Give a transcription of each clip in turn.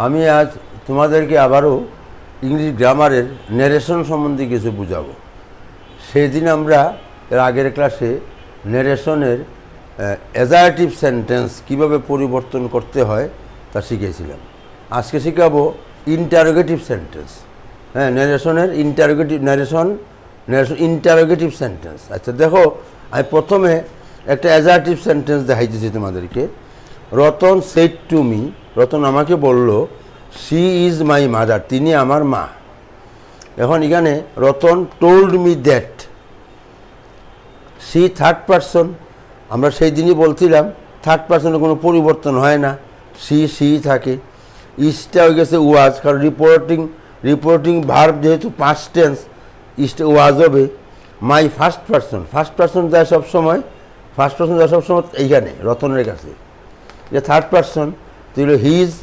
আমি আজ তোমাদেরকে আবারও ইংলিশ গ্রামারের ন্যারেশন সম্বন্ধে কিছু বুঝাবো। সেদিন আমরা এর আগের ক্লাসে ন্যারেশনের অ্যাজারটিভ সেন্টেন্স কিভাবে পরিবর্তন করতে হয় তা শিখেছিলাম। আজকে শেখাবো ইন্টারোগেটিভ সেন্টেন্স। হ্যাঁ, ন্যারেশনের ন্যারেশন ইন্টারোগেটিভ সেন্টেন্স। আচ্ছা দেখো, আমি প্রথমে একটা অ্যাজারটিভ সেন্টেন্স দেখাইতেছি তোমাদেরকে। Ratan said to me, Ratan আমাকে বলল, শি ইজ মাই মাদার, তিনি আমার মা। এখন এখানে Ratan told me that, she third person. আমরা সেই দিনই বলছিলাম থার্ড পারসনের কোনো পরিবর্তন হয় না, সি থাকে। ইজটা হয়ে গেছে ওয়াজ, কারণ রিপোর্টিং ভার্ব যেহেতু পাস্ট টেন্স, ইজটা ওয়াজ হবে। মাই ফার্স্ট পারসন দেয় সবসময়, এইখানে রতনের কাছে। যে থার্ড পারসন তুইল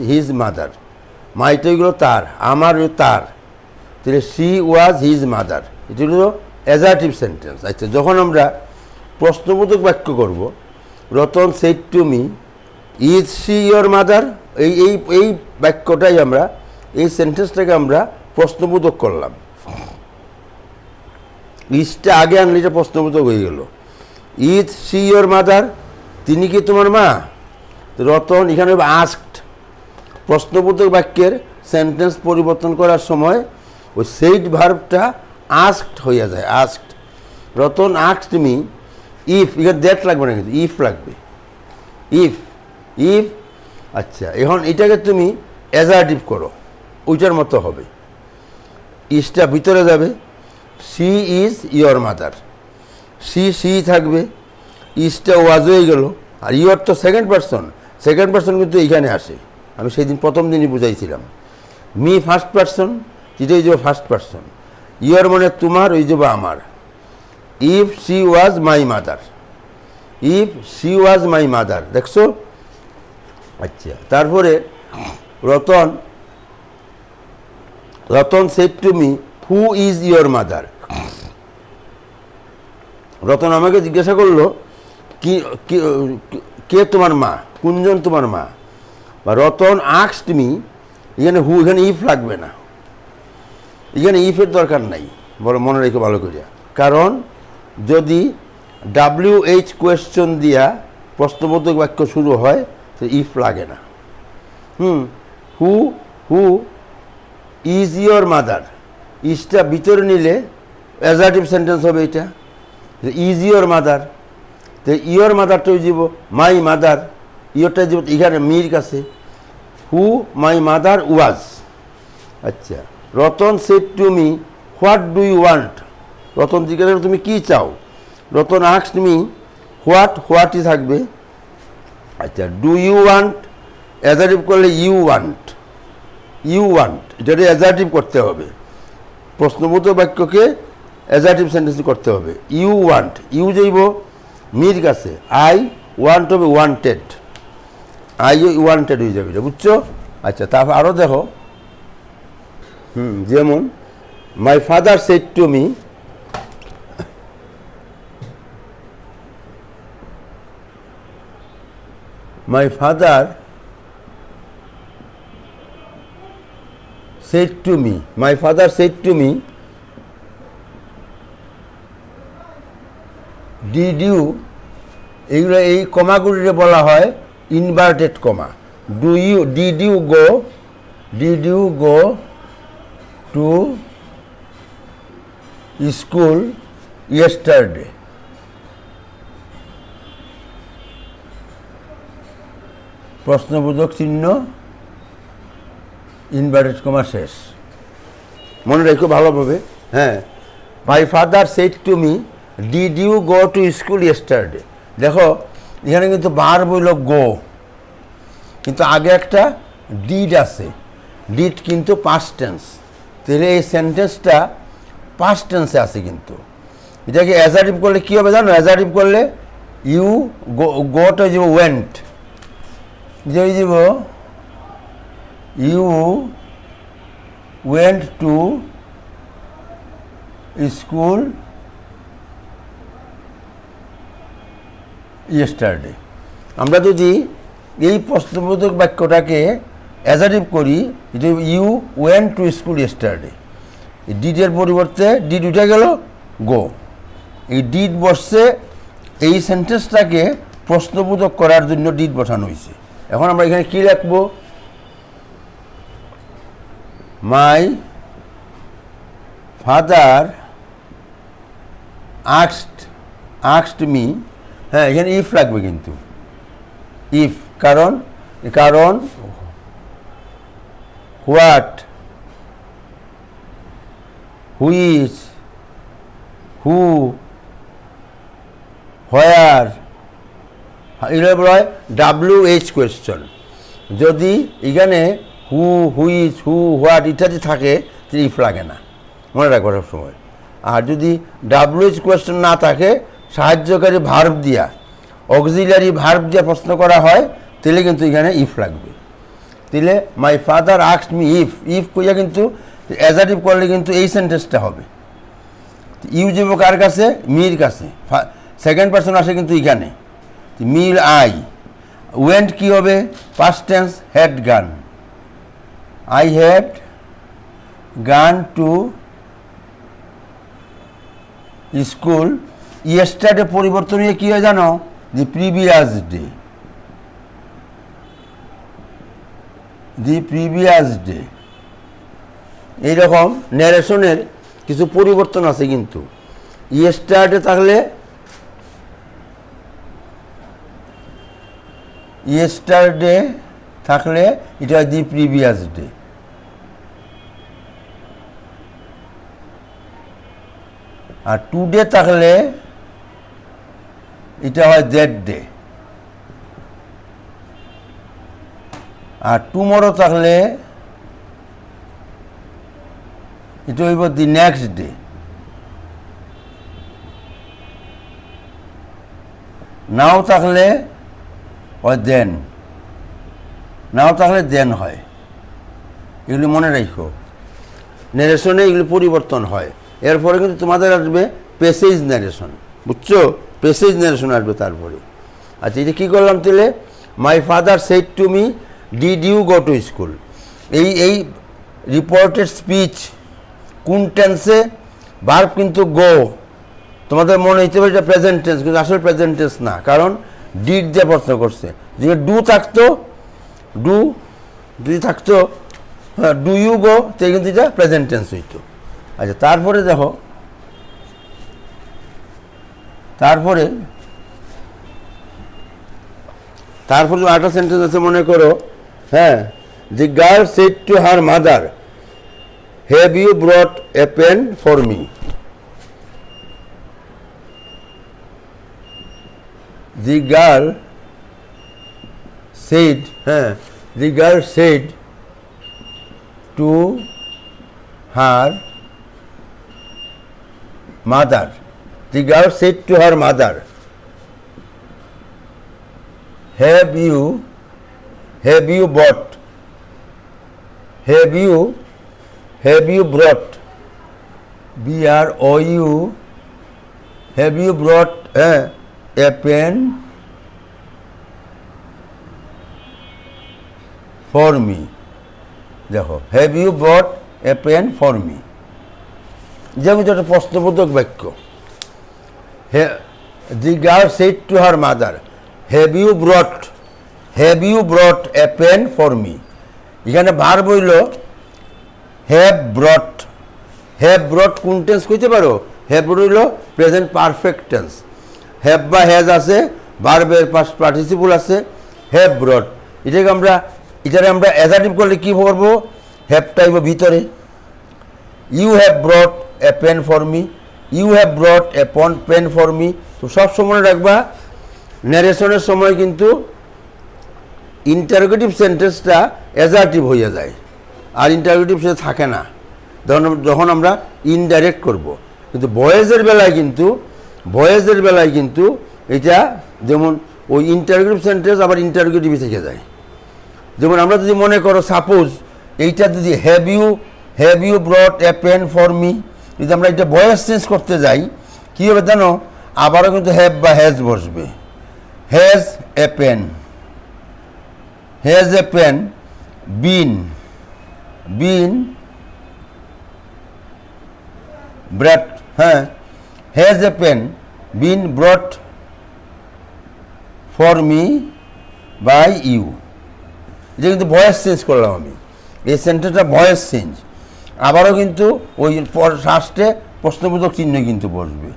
হিজ মাদার, মাইটা এগুলো তার, আমার তার, তাহলে শি ওয়াজ হিজ মাদার। এটা হলো অ্যাজারটিভ সেন্টেন্স। আচ্ছা, যখন আমরা প্রশ্নবোধক বাক্য করব, Ratan said to me, is she your mother, এই বাক্যটাই আমরা, এই সেন্টেন্সটাকে আমরা প্রশ্নবোধক করলাম। ইজটা আগে আনলে এটা প্রশ্নবোধক হয়ে গেল। ইজ শি ইয়োর মাদার, তিনি কি তোমার মা? রতন এখানে আস্কড। প্রশ্নবোধক বাক্যের সেন্টেন্স পরিবর্তন করার সময় ওই সেইড ভার্বটা আস্কড হয়ে যায়, asked. Ratan asked me if, এখানে দ্যাট লাগবে না, কিন্তু ইফ লাগবে, ইফ। আচ্ছা, এখন এটাকে তুমি অ্যাজারটিভ করো, ওইটার মতো হবে। ইজটা ভিতরে যাবে, she is your mother, she থাকবে, ইজটা ওয়াজ হয়ে গেল। আর ইয়োর তো সেকেন্ড পারসন কিন্তু এইখানে আসে, আমি সেই দিন প্রথম দিনই বুঝাইছিলাম। মি ফার্স্ট পারসন, যেটাই যে ফার্স্ট পারসন। ইয়োর মানে তোমার, ওই যে আমার। If she was my mother, দেখছো? আচ্ছা, তারপরে Ratan said to me, who is your mother. Ratan আমাকে জিজ্ঞাসা করলো, কে তোমার মা, কোনজন তোমার মা? বা রতন আস্কড মি, এখানে এখানে ইফ লাগবে না, এখানে ইফের দরকার নাই, বড় মনে রেখে ভালো করিয়া। কারণ যদি WH কোয়েশ্চন দিয়া প্রশ্নবোধক বাক্য শুরু হয় তো ইফ লাগে না। হু ইজ ইয়োর মাদার, ইজটা ভিতরে নিলে অ্যাজারটিভ সেন্টেন্স হবে। এটা ইজ ইয়োর মাদার, তো ইয়োর মাদারটা যাব মাই মাদার, ইয়োরটা যাব এখানে মির কাছে। Who my mother was. আচ্ছা, Ratan said to me, what do you want, Ratan জিজ্ঞাসা তুমি কি চাও? রতন আস্কড মি, হোয়াটই থাকবে। আচ্ছা, ডু ইউ ওয়ান্ট, অ্যাজারটিভ করলে ইউ ওয়ান্ট, এটাকে অ্যাজারটিভ করতে হবে। প্রশ্নবোধক বাক্যকে অ্যাজারটিভ সেন্টেন্স করতে হবে। ইউ ওয়ান্ট, ইউ যাইব মির কাছে, আই ওয়ান্ট হবে ওয়ান্টেড, ওয়ান্টেড হয়ে যাবে, এটা বুঝছো? আচ্ছা, তারপর আরও দেখো, যেমন মাই father said to me, my father said to me, did you, এইগুলো এই কমাগুলিকে বলা হয় inverted comma. did you go to school yesterday? প্রশ্নবোধক চিহ্ন, ইনভার্টেড কমা শেষ, মনে রেখো ভালোভাবে। হ্যাঁ, my father said to me, did you go to school yesterday. দেখো এখানে কিন্তু ভার্ব হইল গো, কিন্তু আগে একটা ডিড আছে, ডিড কিন্তু পাস্ট টেন্স। তাহলে এই সেন্টেন্সটা পাস্ট টেন্সে আছে, কিন্তু এটাকে অ্যাজারটিভ করলে কী হবে জানো? অ্যাজারটিভ করলে ইউ গোটা যাব ওয়েন্ট, যে যাব you went to school yesterday. আমরা যদি এই প্রশ্নবোধক বাক্যটাকে অ্যাজাটিভ করি, এটা you went to school yesterday, ডিডের পরিবর্তে ডিড উঠে গেল গো, এই ডিড বসছে, এই সেন্টেন্সটাকে প্রশ্নবোধক করার জন্য ডিড বসানো হয়েছে। এখন আমরা এখানে কী লিখবো, মাই ফাদার আস্কড মি, হ্যাঁ এখানে ইফ লাগবে কিন্তু, ইফ, কারণ হোয়াট, হুইচ, হু, হোয়ার, এগুলো হয় WH কোয়েশ্চন। যদি এখানে হু, হুইচ, হু, হোয়াট ইত্যাদি থাকে তাহলে ইফ লাগে না, মনে রাখবো সব সময়। আর যদি WH কোয়েশ্চন না থাকে, সাহায্যকারী ভার্ব দিয়া, অক্সিলারি ভার্ব দিয়া প্রশ্ন করা হয়, তাহলে কিন্তু এখানে ইফ লাগবে। তাহলে my father asked me if কইয়া কিন্তু অ্যাজাটিভ করলে কিন্তু এই সেন্টেন্সটা হবে। ইউ যাব কার কাছে, মির কাছে, সেকেন্ড পারসন আসে কিন্তু এখানে, মিল আই। ওয়েন্ট কি হবে, পাস্ট টেন্স, হ্যাড গান, আই হ্যাড গান টু স্কুল। ইয়েস্টারডে পরিবর্তন হয়ে কী হয় জানো, দি প্রিভিয়াস ডে। এইরকম ন্যারেশনের কিছু পরিবর্তন আছে কিন্তু। ইয়েস্টারডে থাকলে এটা হয় দি প্রিভিয়াস ডে, আর টুডে থাকলে এটা হয় দ্যাট ডে, আর টুমরো থাকলে এটা হইব দি নেক্সট ডে। নাও থাকলে হয় দেন, হয়। এগুলি মনে রাখো, ন্যারেশনে এগুলি পরিবর্তন হয়। এরপরে কিন্তু তোমাদের আসবে প্যাসেজ ন্যারেশন, বুঝছো, প্যাসেজ ন্যারেশন আসবে তারপরে। আচ্ছা, এটা কী করলাম তাহলে, my father said to me did you go to school. এই রিপোর্টেড স্পিচ কোন টেন্সে, ভার্ব কিন্তু গো, তোমাদের মনে হইতে পারে এটা প্রেজেন্ট টেন্স, কিন্তু আসলে প্রেজেন্ট টেন্স না, কারণ ডিড দিয়ে প্রশ্ন করছে। যদি ডু থাকতো, যদি থাকতো হ্যাঁ ডু ইউ গো, তাই কিন্তু এটা প্রেজেন্ট টেন্স হইতো। আচ্ছা, তারপরে দেখো, তারপরে আরেকটা সেন্টেন্স আছে, মনে করো, হ্যাঁ, the girl said to her mother have you brought a pen for me. The girl said to her mother, have you brought BROU, have you brought a pen for me। দেখো, have you brought a pen for me, যেমন একটা প্রশ্নবোধক বাক্য। The girl said to her mother have you brought a pen for me. এখানে verb হইল have brought কোন tense কইতে পারো, হ্যাভ হইল প্রেজেন্ট পারফেক্ট টেন্স, হ্যাভ বা হ্যাজ আছে, ভার্বের পাস্ট পার্টিসিপল আছে, হ্যাভ ব্রট। এটারে আমরা অ্যাজাটিভ করলে কী করবো, হ্যাভ টাইপ ভিতরে, you have brought a pen for me, you have brought a pen for me. তো সব সময় রাখবা, ন্যারেশনের সময় কিন্তু ইন্টারোগেটিভ সেন্টেন্সটা অ্যাজাটিভ হয়ে যায়, আর ইন্টারোগেটিভ সে থাকে না যখন আমরা ইনডাইরেক্ট করব। কিন্তু ভয়েসের বেলায় কিন্তু এটা যেমন ওই ইন্টারোগেটিভ সেন্টেন্স আবার ইন্টারোগেটিভই থেকে যায়। যেমন আমরা যদি মনে করো, সাপোজ এইটা যদি have you brought a pen for me, যদি আমরা এটা ভয়েস চেঞ্জ করতে যাই, কী হবে জানো, আবারও কিন্তু হ্যাভ বা হ্যাজ বসবে। Has a pen, bin been brought, হ্যাঁ, has a pen been brought for me by you. এটা কিন্তু ভয়েস চেঞ্জ করলাম আমি, এই সেন্টেন্সটা ভয়েস চেঞ্জ। আবারও কিন্তু ওই ফার্স্টে প্রশ্নবোধক চিহ্ন কিন্তু বসবে,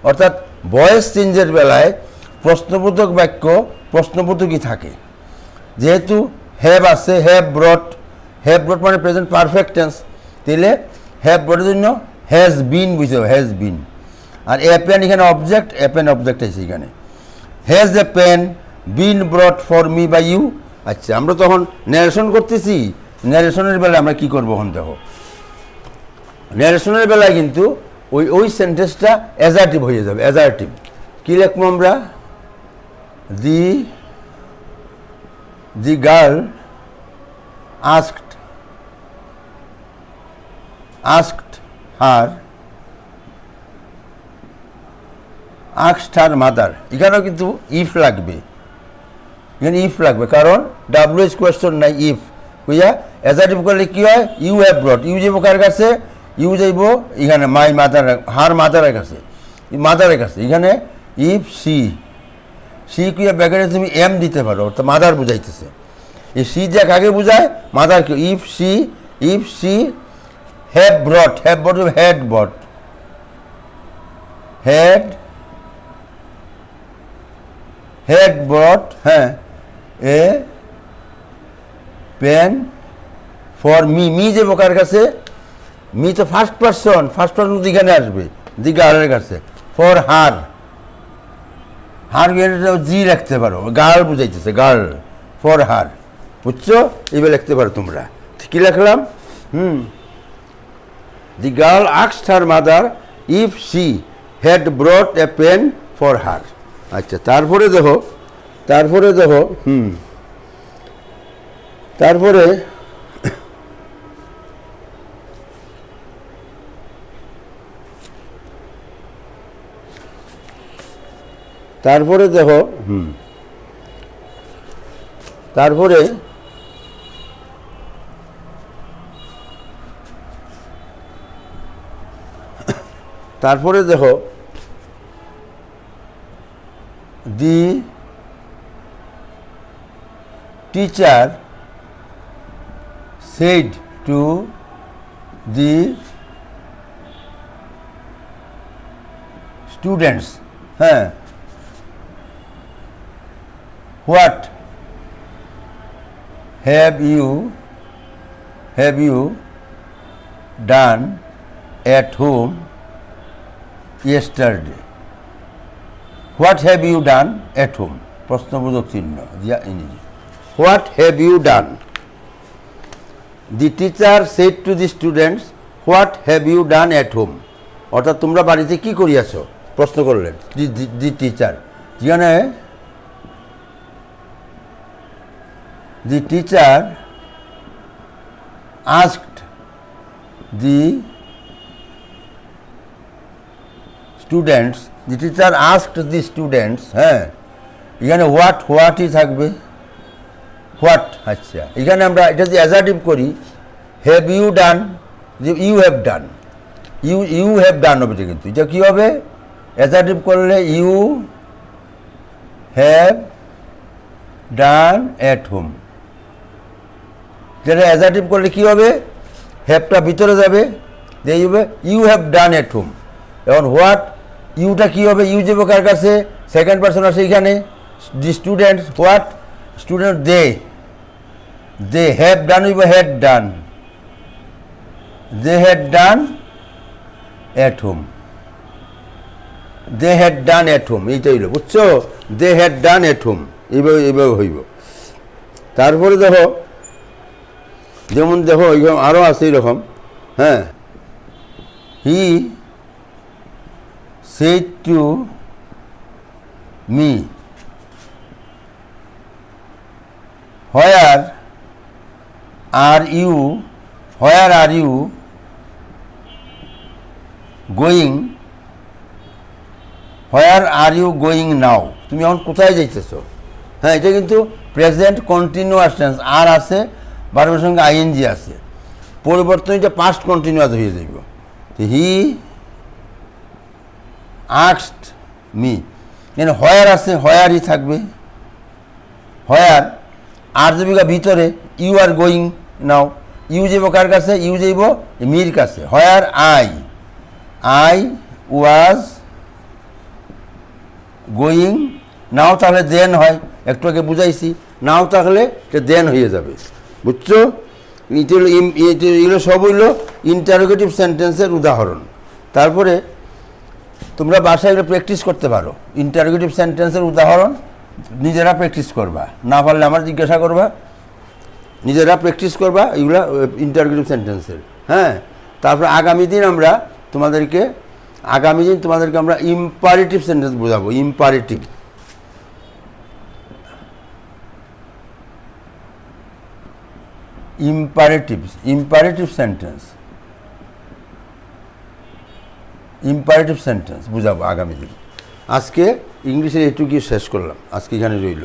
অর্থাৎ ভয়েস চেঞ্জের বেলায় প্রশ্নবোধক বাক্য প্রশ্নবোধকই থাকে। যেহেতু হ্যাভ আছে, হ্যাভ ব্রট মানে প্রেজেন্ট পারফেক্ট টেন্স, তাহলে হ্যাভ ব্রটের জন্য হ্যাজ বিন বুঝতে হবে, হ্যাজ বিন। আর এ পেন এখানে অবজেক্ট, এ পেন অবজেক্ট আছে এখানে। Has a pen been brought for me by you. আচ্ছা, আমরা তখন ন্যারেশন করতেছি, ন্যারেশনের বেলায় আমরা কী করবো এখন দেখো। ন্যারেশনের বেলায় কিন্তু ওই সেন্টেন্সটা অ্যাজার্টিভ হয়ে যাবে। অ্যাজার্টিভ কী লিখবো আমরা? The girl asked her mother। এখানেও কিন্তু ইফ লাগবে, এখানে ইফ লাগবে, কারণ ডাব্লিউএইচ কোয়েশ্চন নাই, ইফ বুঝা। অ্যাজার্টিভ করলে কী হয়? ইউ হ্যাভ ব্রট, ইউ যাইব কার কাছে? ইউ যাইব এখানে মাই মাদার, হার মাদারের কাছে, মাদারের কাছে। এখানে ইফ সি কুইয়া ব্যাকেটে তুমি এম দিতে পারো, তো মাদার বুঝাইতেছে। এই সি যে কাকে বুঝায়? মাদার। কি? If she have brought, had brought, হ্যাঁ, এ পেন ফর মি যে বোকার কাছে, মি তো ফার্স্ট পার্সন এখানে আসবে, দি গার্লের কাছে। ফর হার জি রাখতে পারো, গার্ল বুঝাইতেছে, গার্ল ফর হার, বুঝছো? এইবার লিখতে পারো তোমরা। কি লিখলাম? The girl asked her mother if she had brought a pen for her। আচ্ছা, তারপরে দেখো তারপরে দেখো তারপরে দেখো the teacher said to the students, হ্যাঁ, what have you done at home yesterday? What have you done at home? প্রশ্নবোধক চিহ্ন দিয়া ইংরেজি। What have you done? The teacher said to the students, what have you done at home? অর্থাৎ তোমরা বাড়িতে কি করিয়াছো? প্রশ্ন করলেন দি টিচার। যেখানে the teacher asked the students, হ্যাঁ, এখানে হোয়াটই থাকবে, হোয়াট। আচ্ছা, এখানে আমরা এটা যদি অ্যাজার্টিভ করি, হ্যাভ ইউ ডান, যে ইউ হ্যাভ ডান হবে, কিন্তু এটা কী হবে? অ্যাজার্টিভ করলে you have done at home. যেটা অ্যাজার্টিভ করলে কী হবে? হ্যাভটা ভিতরে যাবে, দিয়ে হবে you have done at home. এখন হোয়াট, ইউটা কী হবে? ইউ যাবে কার কাছে? সেকেন্ড পার্সন আছে এখানে, the students. What? Student they have done হইব had done, they had done at home, they had done at home, এইটা হইল, বুঝছো? They had done at home, এইভাবে হইব। তারপরে দেখো, যেমন দেখো আরও আছে এইরকম, হ্যাঁ, হি said to me, where are you going now? তুমি এখন কোথায় যাইতেছো? হ্যাঁ, এটা কিন্তু প্রেজেন্ট কন্টিনিউয়াস টেন্স, আর আছে ভার্বের সঙ্গে আইএনজি আছে, পরিবর্তন এটা পাস্ট কন্টিনিউয়াস হয়ে যাইব। হি আস্কড মি, এখানে হোয়ার আছে, হোয়ারই থাকবে। হোয়ার আর যাবিকা ভিতরে, you are going now, you যাইব কার কাছে? ইউ যাইব মির কাছে। হোয়ার আই ওয়াজ গোয়িং, নাও তাহলে দেন হয়, একটু আগে বুঝাইছি, নাও তাহলে এটা দেন হয়ে যাবে, বুঝছো? এগুলো সব হইল ইন্টারোগেটিভ সেন্টেন্সের উদাহরণ। তারপরে তোমরা বাসায় এগুলো প্র্যাকটিস করতে পারো, ইন্টারোগেটিভ সেন্টেন্সের উদাহরণ নিজেরা প্র্যাকটিস করবা, না পারলে আমার জিজ্ঞাসা করবা, নিজেরা প্র্যাকটিস করবা এগুলো ইন্টারোগেটিভ সেন্টেন্সের। হ্যাঁ, তারপর আগামী দিন তোমাদেরকে আমরা ইম্পারেটিভ সেন্টেন্স বোঝাবো। ইম্পারেটিভ সেন্টেন্স বুঝাবো আগামী দিন। আজকে ইংলিশের এটুকুই শেষ করলাম, আজকে এখানে রইল।